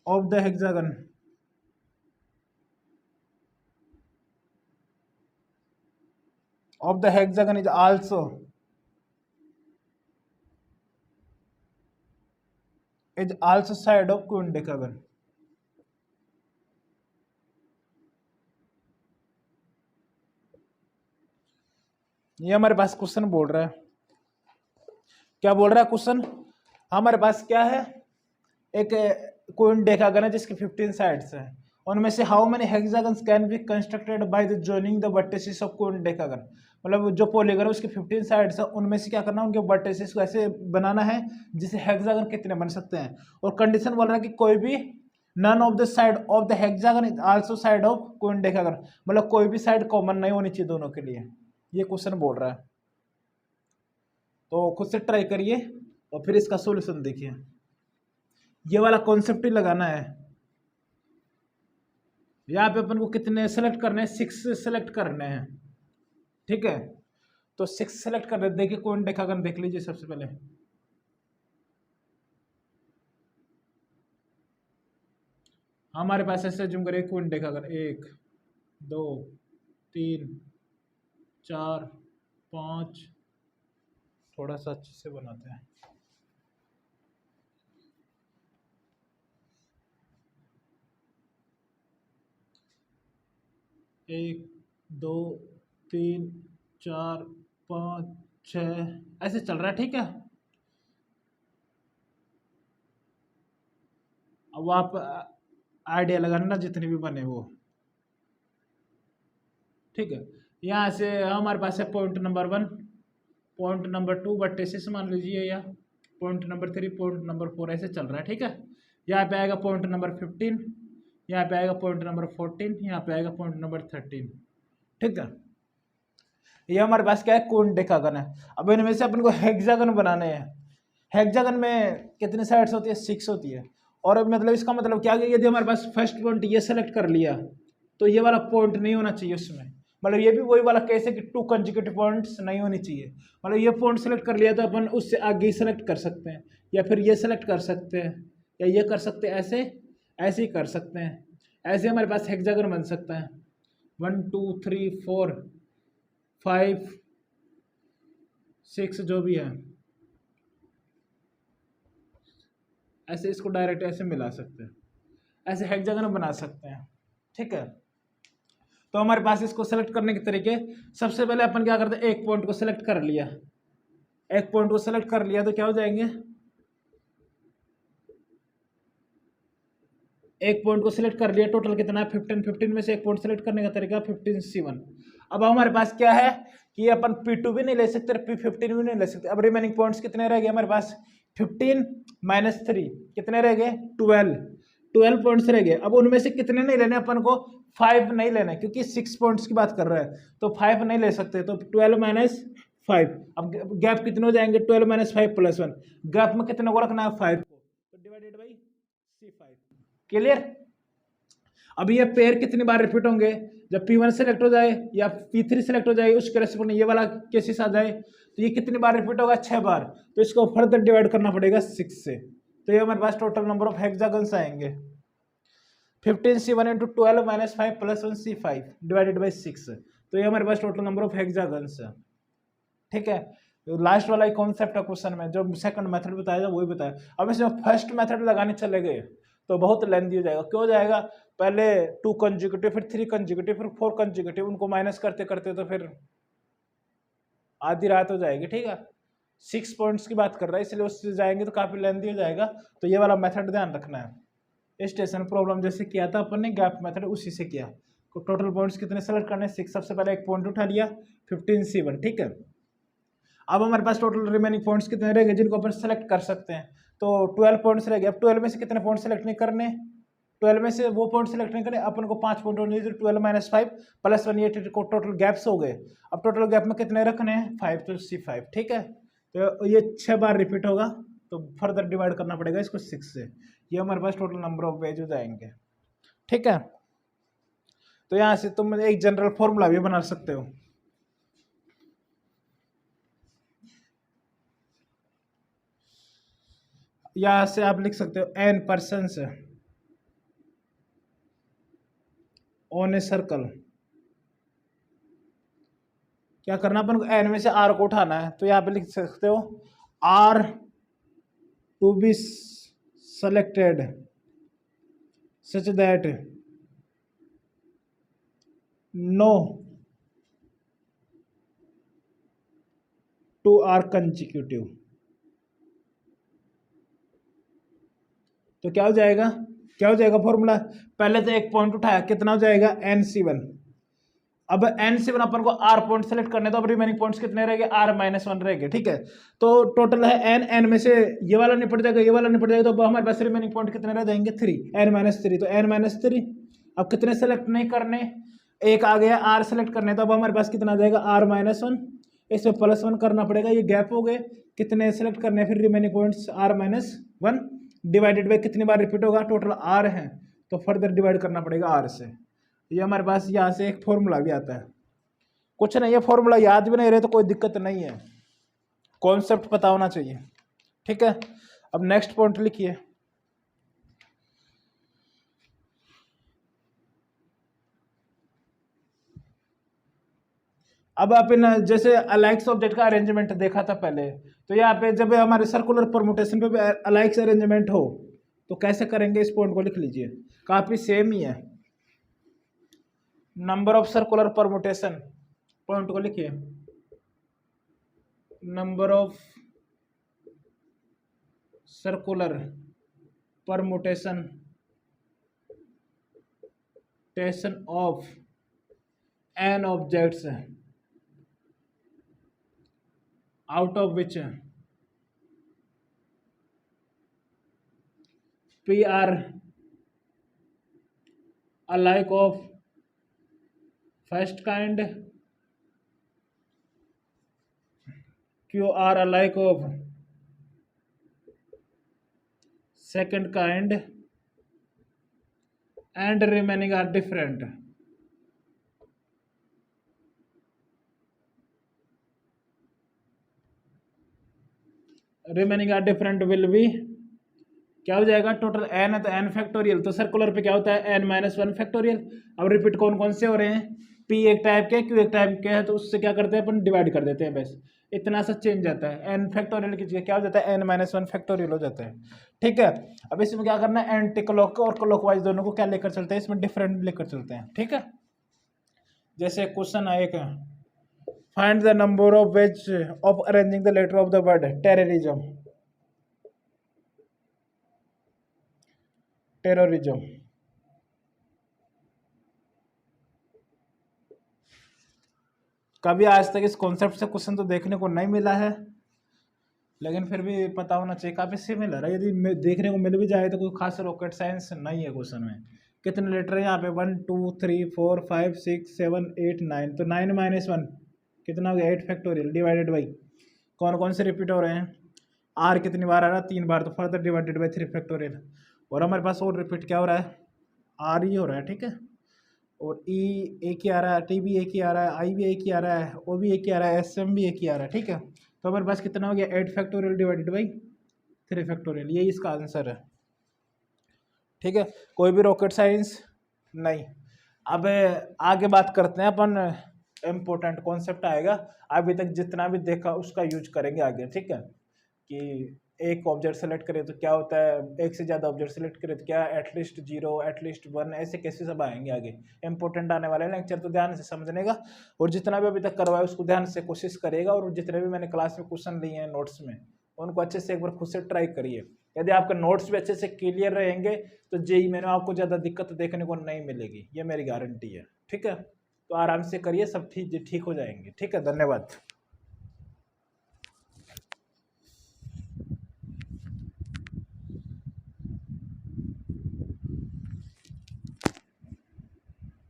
of the hexagon is also side of coendecagon। ये हमारे पास क्वेश्चन बोल रहा है, क्या बोल रहा है क्वेश्चन, हमारे पास क्या है, एक कोएंडेकागन है जिसकी 15 साइड्स हैं, उनमें से how many hexagons can be constructed by the joining the vertices of hendecagon. मतलब जो पॉलीगन है उसकी 15 साइड्स है, उनमें से क्या करना है, उनके वर्टिसेस को ऐसे बनाना है जिससे हेक्सागन कितने बन सकते हैं। और कंडीशन बोल रहा है कि कोई भी none of the side of the hexagon is also side of hendecagon, मतलब कोई भी साइड कॉमन नहीं होनी चाहिए दोनों के लिए, ये क्वेश्चन बोल रहा है। तो खुद से ट्राई करिए और फिर इसका सॉल्यूशन देखिए। ये वाला कॉन्सेप्ट ही लगाना है। यहाँ पे अपन को कितने सेलेक्ट करने हैं, 6 सेलेक्ट करने हैं। ठीक है, तो 6 सेलेक्ट कर रहे, देखिए कोएंडेकागन देख लीजिए सबसे पहले। हमारे पास ऐसे जूम करिए, कोएंडेकागन 1 2 3 4 5, थोड़ा सा अच्छे से बनाते हैं। 1 2 3 4 5 6 ऐसे चल रहा है। ठीक है, अब आप आइडिया लगाना ना जितने भी बने वो। ठीक है, यहाँ से हमारे पास है point number 1, point number 2 vertices मान लीजिए, या पॉइंट नंबर 3, पॉइंट नंबर 4 ऐसे चल रहा है। ठीक है, यहाँ पे आएगा पॉइंट नंबर 15, यहाँ पे आएगा पॉइंट नंबर 14, यहाँ पे आएगा पॉइंट नंबर 13। ठीक है, ये हमारे पास क्या है, कोएंडेकागन है। अब इनमें से अपन को हेक्सागन बनाने हैं। हेक्सागन में कितनी साइड्स होती है, 6 होती है। और अब मतलब इसका मतलब क्या है, यदि हमारे पास फर्स्ट पॉइंट ये सेलेक्ट कर लिया तो ये वाला पॉइंट नहीं होना चाहिए उसमें, मतलब ये भी वही वाला केस है कि 2 कंसेक्यूटिव पॉइंट्स नहीं होनी चाहिए। मतलब ये पॉइंट सेलेक्ट कर लिया तो अपन उससे आगे ही सेलेक्ट कर सकते हैं, या फिर ये सेलेक्ट कर सकते हैं, या ये कर सकते हैं, ऐसे ही कर सकते हैं। ऐसे हमारे पास हेक्सागन बन सकता है 1 2 3 4 5 6 जो भी है, ऐसे इसको डायरेक्ट ऐसे मिला सकते हैं, ऐसे हेक्सागन बना सकते हैं। ठीक है, तो हमारे पास इसको सेलेक्ट करने के तरीके, सबसे पहले अपन क्या करते हैं, एक पॉइंट को सेलेक्ट कर लिया, एक पॉइंट को सेलेक्ट कर लिया तो क्या हो जाएंगे, एक पॉइंट को सिलेक्ट कर लिया, टोटल कितना है 15, 15 में से एक पॉइंट सेलेक्ट करने का तरीका 15C1। अब हमारे पास क्या है कि अपन P2 भी नहीं ले सकते, P15 भी नहीं ले सकते। अब रिमेनिंग पॉइंट्स कितने रह गए हमारे पास, 15 - 3 कितने रह गए, 12 पॉइंट्स रह गए। अब उनमें से कितने नहीं लेने अपन को, 5 नहीं लेने, क्योंकि 6 पॉइंट्स की बात कर रहा है तो 5 नहीं ले सकते, तो 12 - 5। अब गैप कितने हो जाएंगे, 12 - 5 + 1, गैप में कितने को रखना है, 5 को, तो डिवाइडेड बाई C5। क्लियर। अब ये पेयर कितनी बार रिपीट होंगे, जब P1 सेलेक्ट हो जाए या P3 सेलेक्ट हो जाए, उसके रेस्पेक्ट ये वाला केसेस आ जाए तो ये कितनी बार रिपीट होगा, 6 बार। तो इसको फर्दर डिवाइड करना पड़ेगा 6 से, तो ये हमारे पास टोटल नंबर ऑफ हेक्सागन्स आएंगे 15C1 × 12 - 5 + 1C5 डिवाइडेड बाई 6। तो ये हमारे पास टोटल नंबर ऑफ हेक्सागन्स है। ठीक है, लास्ट वाला कॉन्सेप्ट है क्वेश्चन में, जो सेकंड मेथड बताया वही बताया। अब इसमें फर्स्ट मेथड लगाने चले गए तो बहुत लेंथी हो जाएगा। क्यों हो जाएगा, पहले 2 कंजिक्यूटिव, फिर 3 कंजिक्यूटिव, फिर 4 कंजिक्यूटिव, उनको माइनस करते करते तो फिर आधी रात हो जाएगी। ठीक है, 6 पॉइंट्स की बात कर रहा है, इसलिए उससे जाएंगे तो काफी लेंथी हो जाएगा। तो ये वाला मेथड ध्यान रखना है। स्टेशन प्रॉब्लम जैसे किया था अपन ने गैप मेथड, उसी से किया। तो टोटल पॉइंट्स कितने सेलेक्ट करने, 6। सबसे पहले एक पॉइंट उठा लिया 15C1। ठीक है, अब हमारे पास टोटल रिमेनिंग पॉइंट्स कितने रह गए जिनको अपन सेलेक्ट कर सकते हैं, तो 12 पॉइंट्स रह गए। अब 12 में से कितने पॉइंट सेलेक्ट नहीं करने, 12 में से वो पॉइंट सेलेक्ट नहीं करने, अपन को 5 पॉइंट होने, 12 - 5 + 1, ये टोटल गैप्स हो गए। अब टोटल गैप में कितने रखने हैं, 5, तो C5। ठीक है, तो ये 6 बार रिपीट होगा, तो फर्दर डिवाइड करना पड़ेगा इसको 6 से। ये हमारे पास टोटल नंबर ऑफ वेज हो जाएंगे। ठीक है, तो यहाँ से तुम एक जनरल फॉर्मूला भी बना सकते हो। यहां से आप लिख सकते हो n persons on a circle. क्या करना अपन को, n में से r को उठाना है, तो यहाँ पे लिख सकते हो r to be selected such that no 2 are consecutive. तो क्या हो जाएगा, क्या हो जाएगा फॉर्मूला, पहले तो एक पॉइंट उठाया, कितना हो जाएगा NC1। अब NC1 अपन को R पॉइंट सेलेक्ट करने, तो अब रिमेनिंग पॉइंट्स कितने रहेंगे, R - 1 रहेंगे। ठीक है, तो टोटल है n में से ये वाला निपट जाएगा, ये वाला निपट जाएगा, तो हमारे पास रिमेनिंग पॉइंट कितने रह जाएंगे, 3, n - 3, तो n - 3। अब कितने सेलेक्ट नहीं करने, एक आ गया R सेलेक्ट करने, तो अब हमारे पास कितना आ जाएगा, R - 1, इसमें +1 करना पड़ेगा, ये गैप हो गए, कितने सेलेक्ट करने, फिर remaining points R - 1 divided by कितनी बार रिपीट होगा, टोटल R है, तो फर्दर डिवाइड करना पड़ेगा R से। ये हमारे पास यहाँ से एक फॉर्मूला भी आता है। कुछ नहीं है, फॉर्मूला याद भी नहीं रहे तो कोई दिक्कत नहीं है, कॉन्सेप्ट पता होना चाहिए। ठीक है, अब नेक्स्ट पॉइंट लिखिए। अब आप इन जैसे अलाइक्स ऑब्जेक्ट का अरेंजमेंट देखा था पहले, तो यहाँ पे जब हमारे सर्कुलर परमुटेशन पे भी अलाइक्स अरेंजमेंट हो तो कैसे करेंगे, इस पॉइंट को लिख लीजिए, काफी सेम ही है। Number of circular permutation, point को लिखिए, नंबर ऑफ सर्कुलर परमुटेशन टेशन of n objects out of which P are alike of first kind, Q are alike of second kind, and remaining are different. Remaining are different will be, क्या हो जाएगा, total n है तो n factorial, तो circular पे क्या होता है n - 1 फैक्टोरियल। अब रिपीट कौन कौन से हो रहे हैं, p एक टाइप के, q एक टाइप के है, तो उससे क्या करते हैं अपन, डिवाइड कर देते हैं, बस इतना सा चेंज जाता है। n फैक्टोरियल की जगह क्या हो जाता है, n - 1 फैक्टोरियल हो जाता है। ठीक है, अब इसमें क्या करना है, एंटी क्लॉक और क्लॉकवाइज दोनों को क्या लेकर चलते हैं, इसमें डिफरेंट लेकर चलते हैं। ठीक है, जैसे क्वेश्चन आएगा, find the number of ways of arranging the letter of the word terrorism, terrorism. कभी आज तक इस कॉन्सेप्ट से क्वेश्चन तो देखने को नहीं मिला है, लेकिन फिर भी पता होना चाहिए, काफ़ी सिमिलर है। यदि देखने को मिल भी जाए तो कोई खास रॉकेट साइंस नहीं है क्वेश्चन में। कितने लेटर है यहाँ पे, 1 2 3 4 5 6 7 8 9, तो 9 माइनस 1 कितना हो गया, 8 फैक्टोरियल डिवाइडेड बाई कौन कौन से रिपीट हो रहे हैं, आर कितनी बार आ रहा है, 3 बार, तो फर्दर डिवाइडेड बाई 3 फैक्टोरियल। और हमारे पास और रिपीट क्या हो रहा है, आर ही हो रहा है, ठीक है। और ई एक ही आ रहा है, टी भी एक ही आ रहा है, आई भी एक ही आ रहा है, ओ भी एक ही आ रहा है, एस एम भी एक ही आ रहा है, ठीक है। तो हमारे पास कितना हो गया, 8 फैक्टोरियल डिवाइडेड बाई 3 फैक्टोरियल, यही इसका आंसर है, ठीक है। कोई भी रॉकेट साइंस नहीं। अब आगे बात करते हैं अपन, इम्पोर्टेंट कॉन्सेप्ट आएगा, अभी तक जितना भी देखा उसका यूज करेंगे आगे, ठीक है। कि एक ऑब्जेक्ट सेलेक्ट करें तो क्या होता है, एक से ज़्यादा ऑब्जेक्ट सेलेक्ट करें तो क्या, एटलीस्ट 0 एटलीस्ट 1, ऐसे कैसे सब आएंगे आगे। इंपॉर्टेंट आने वाले लेक्चर, तो ध्यान से समझने का, और जितना भी अभी तक करवाया उसको ध्यान से कोशिश करिएगा, और जितने भी मैंने क्लास में क्वेश्चन लिए हैं नोट्स में उनको अच्छे से एक बार खुद से ट्राई करिए। यदि आपके नोट्स भी अच्छे से क्लियर रहेंगे तो जेई में आपको ज़्यादा दिक्कत देखने को नहीं मिलेगी, ये मेरी गारंटी है, ठीक है। तो आराम से करिए, सब ठीक हो जाएंगे, ठीक है। धन्यवाद।